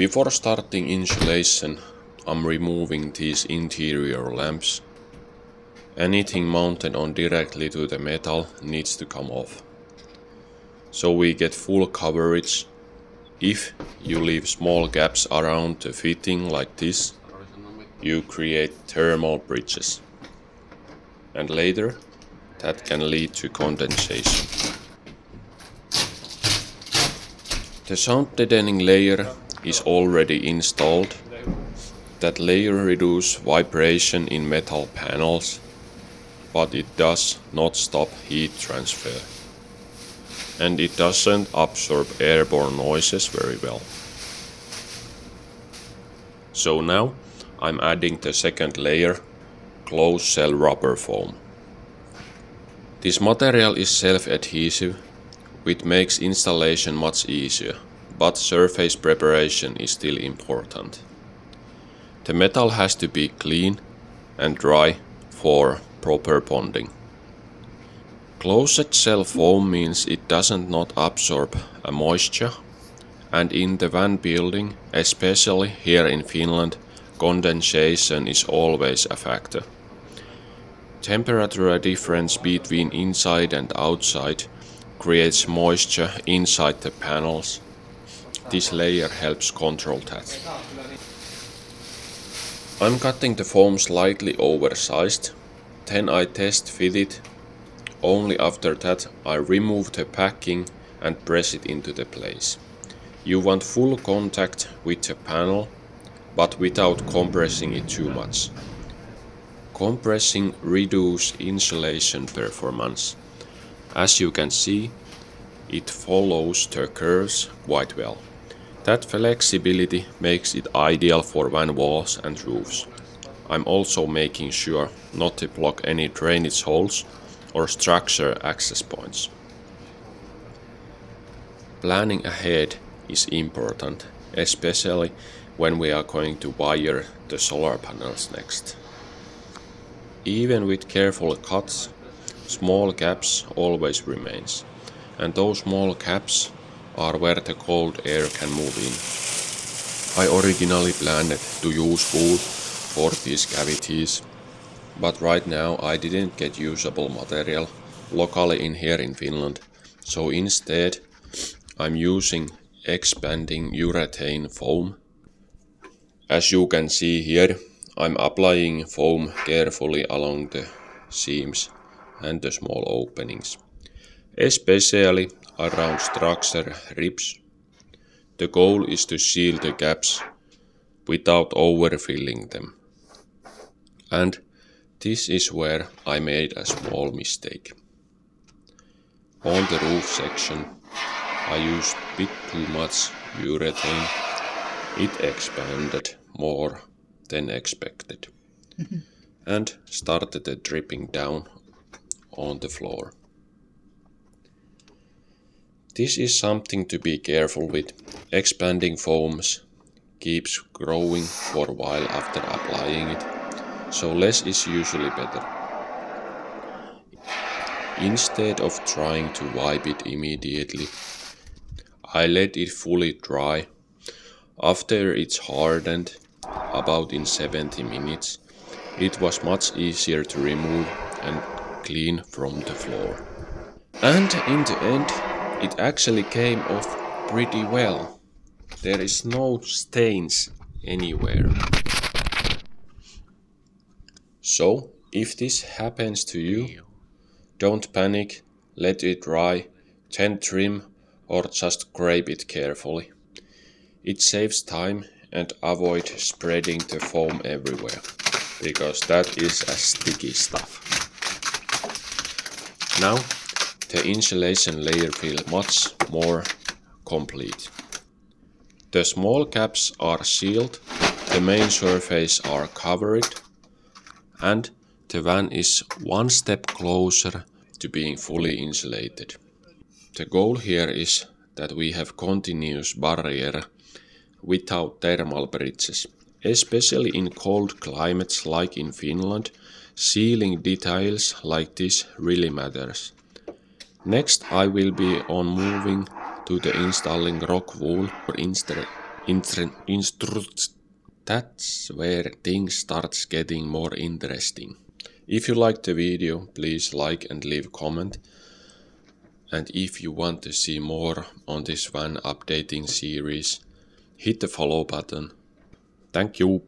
Before starting insulation, I'm removing these interior lamps. Anything mounted on directly to the metal needs to come off. So we get full coverage. If you leave small gaps around the fitting like this, you create thermal bridges. And later, that can lead to condensation. The sound deadening layer is already installed. That layer reduces vibration in metal panels, but it does not stop heat transfer. And it doesn't absorb airborne noises very well. So now I'm adding the second layer, closed cell rubber foam. This material is self-adhesive, which makes installation much easier, but surface preparation is still important. The metal has to be clean and dry for proper bonding. Closed cell foam means it doesn't not absorb moisture, and in the van building, especially here in Finland, condensation is always a factor. Temperature difference between inside and outside creates moisture inside the panels. This layer helps control that. I'm cutting the foam slightly oversized, then I test fit it. Only after that I remove the packing and press it into the place. You want full contact with the panel, but without compressing it too much. Compressing reduces insulation performance. As you can see, it follows the curves quite well. That flexibility makes it ideal for van walls and roofs. I'm also making sure not to block any drainage holes or structure access points. Planning ahead is important, especially when we are going to wire the solar panels next. Even with careful cuts, small gaps always remains, and those small gaps are where the cold air can move in. I originally planned to use wool for these cavities, but right now I didn't get usable material locally here in Finland, so instead I'm using expanding urethane foam. As you can see here, I'm applying foam carefully along the seams and the small openings, especially around structure ribs. The goal is to seal the gaps without overfilling them. And this is where I made a small mistake. On the roof section, I used a bit too much urethane. It expanded more than expected and started dripping down on the floor. This is something to be careful with. Expanding foams keeps growing for a while after applying it, so less is usually better. Instead of trying to wipe it immediately, I let it fully dry. After it's hardened, about in 70 minutes, it was much easier to remove and clean from the floor. And in the end, it actually came off pretty well. There is no stains anywhere. So, if this happens to you, don't panic, let it dry, then trim or just scrape it carefully. It saves time and avoid spreading the foam everywhere, because that is a sticky stuff. Now the insulation layer feels much more complete. The small gaps are sealed, the main surface are covered, and the van is one step closer to being fully insulated. The goal here is that we have continuous barrier without thermal bridges. Especially in cold climates like in Finland, sealing details like this really matters. Next I will be on moving to the installing rock wool That's where things starts getting more interesting. If you liked the video, please like and leave comment. And if you want to see more on this one updating series, hit the follow button. Thank you.